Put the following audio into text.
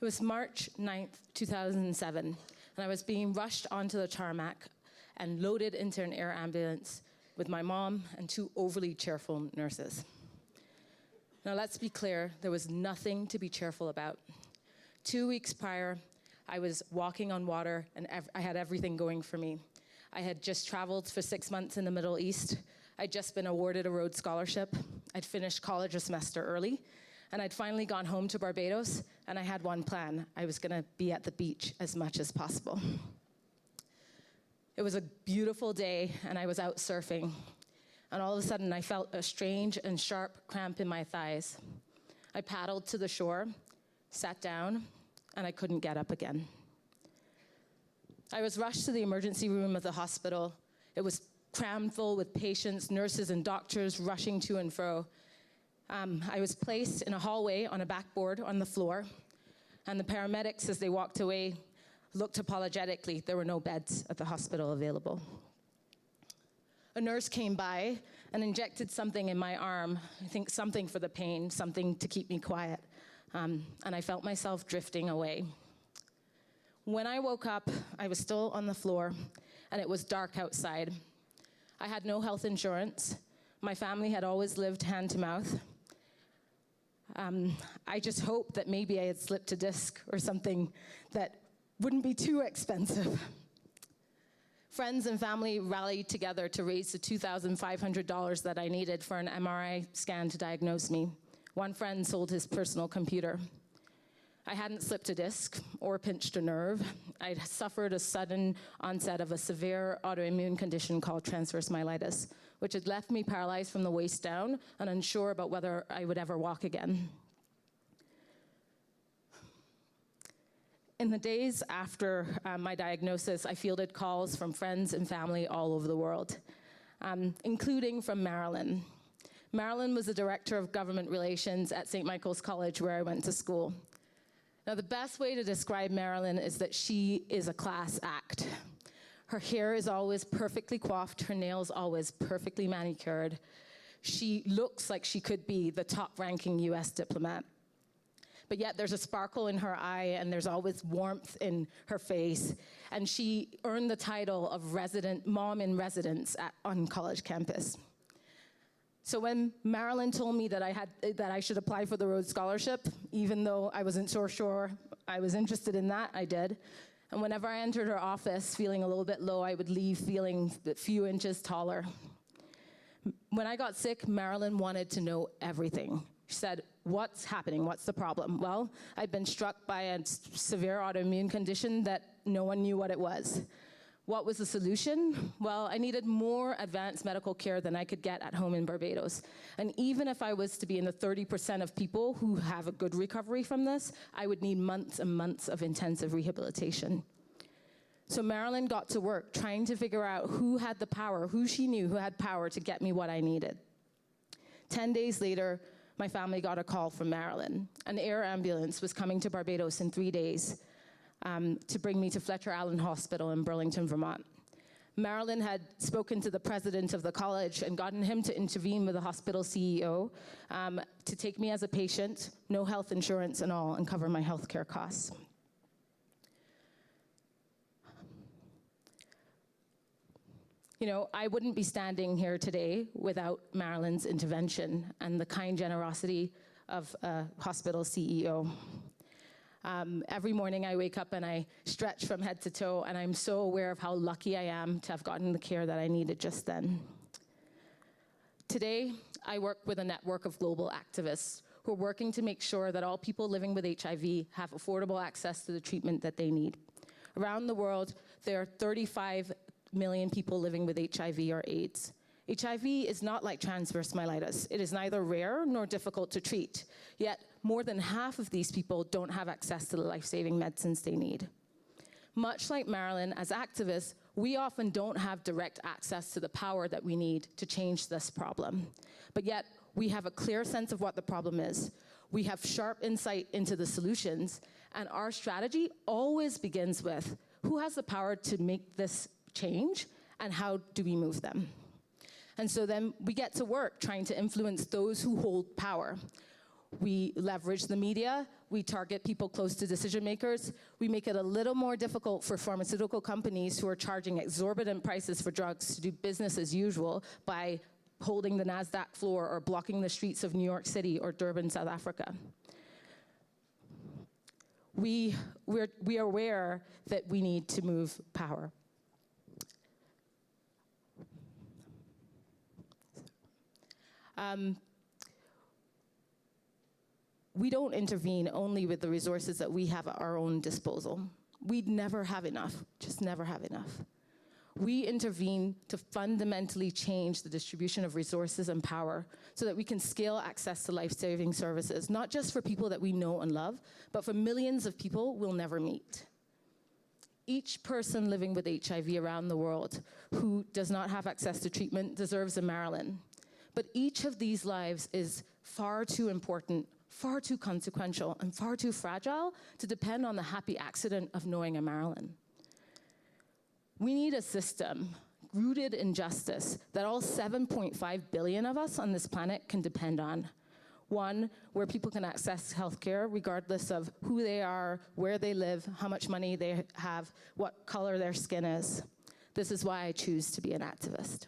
It was March 9th, 2007, and I was being rushed onto the tarmac and loaded into an air ambulance with my mom and two overly cheerful nurses. Now let's be clear, there was nothing to be cheerful about. 2 weeks prior, I was walking on water and I had everything going for me. I had just traveled for 6 months in the Middle East. I'd just been awarded a Rhodes Scholarship. I'd finished college a semester early, and I'd finally gone home to Barbados, and I had one plan. I was gonna be at the beach as much as possible. It was a beautiful day, and I was out surfing, and all of a sudden I felt a strange and sharp cramp in my thighs. I paddled to the shore, sat down, and I couldn't get up again. I was rushed to the emergency room of the hospital. It was crammed full with patients, nurses, and doctors rushing to and fro. I was placed in a hallway on a backboard on the floor, and the paramedics, as they walked away, looked apologetically. There were no beds at the hospital available. A nurse came by and injected something in my arm, I think something for the pain, something to keep me quiet, and I felt myself drifting away. When I woke up, I was still on the floor, and it was dark outside. I had no health insurance. My family had always lived hand to mouth. I just hoped that maybe I had slipped a disc or something that wouldn't be too expensive. Friends and family rallied together to raise the $2,500 that I needed for an MRI scan to diagnose me. One friend sold his personal computer. I hadn't slipped a disc or pinched a nerve. I'd suffered a sudden onset of a severe autoimmune condition called transverse myelitis, which had left me paralyzed from the waist down and unsure about whether I would ever walk again. In the days after my diagnosis, I fielded calls from friends and family all over the world, including from Marilyn. Marilyn was the director of government relations at St. Michael's College, where I went to school. Now, the best way to describe Marilyn is that she is a class act. Her hair is always perfectly coiffed, her nails always perfectly manicured. She looks like she could be the top-ranking US diplomat. But yet there's a sparkle in her eye and there's always warmth in her face. And she earned the title of mom in residence on college campus. So when Marilyn told me that I should apply for the Rhodes Scholarship, even though I wasn't so sure I was interested in that, I did. And whenever I entered her office feeling a little bit low, I would leave feeling a few inches taller. When I got sick, Marilyn wanted to know everything. She said, "What's happening? What's the problem?" Well, I'd been struck by a severe autoimmune condition that no one knew what it was. What was the solution? Well, I needed more advanced medical care than I could get at home in Barbados. And even if I was to be in the 30% of people who have a good recovery from this, I would need months and months of intensive rehabilitation. So Marilyn got to work trying to figure out who had the power, who she knew who had power to get me what I needed. 10 days later, my family got a call from Marilyn. An air ambulance was coming to Barbados in 3 days. To bring me to Fletcher Allen Hospital in Burlington, Vermont. Marilyn had spoken to the president of the college and gotten him to intervene with the hospital CEO to take me as a patient, no health insurance and all, and cover my healthcare costs. You know, I wouldn't be standing here today without Marilyn's intervention and the kind generosity of a hospital CEO. Every morning I wake up and I stretch from head to toe, and I'm so aware of how lucky I am to have gotten the care that I needed just then. Today, I work with a network of global activists who are working to make sure that all people living with HIV have affordable access to the treatment that they need. Around the world, there are 35 million people living with HIV or AIDS. HIV is not like transverse myelitis. It is neither rare nor difficult to treat. Yet, more than half of these people don't have access to the life-saving medicines they need. Much like Marilyn, as activists, we often don't have direct access to the power that we need to change this problem. But yet, we have a clear sense of what the problem is. We have sharp insight into the solutions, and our strategy always begins with, who has the power to make this change, and how do we move them? And so then we get to work trying to influence those who hold power. We leverage the media. We target people close to decision makers. We make it a little more difficult for pharmaceutical companies who are charging exorbitant prices for drugs to do business as usual by holding the NASDAQ floor or blocking the streets of New York City or Durban, South Africa. We are aware that we need to move power. We don't intervene only with the resources that we have at our own disposal. We'd never have enough, just never have enough. We intervene to fundamentally change the distribution of resources and power so that we can scale access to life-saving services, not just for people that we know and love, but for millions of people we'll never meet. Each person living with HIV around the world who does not have access to treatment deserves a Marilyn. But each of these lives is far too important, far too consequential, and far too fragile to depend on the happy accident of knowing a Marilyn. We need a system rooted in justice that all 7.5 billion of us on this planet can depend on. One, where people can access healthcare regardless of who they are, where they live, how much money they have, what color their skin is. This is why I choose to be an activist.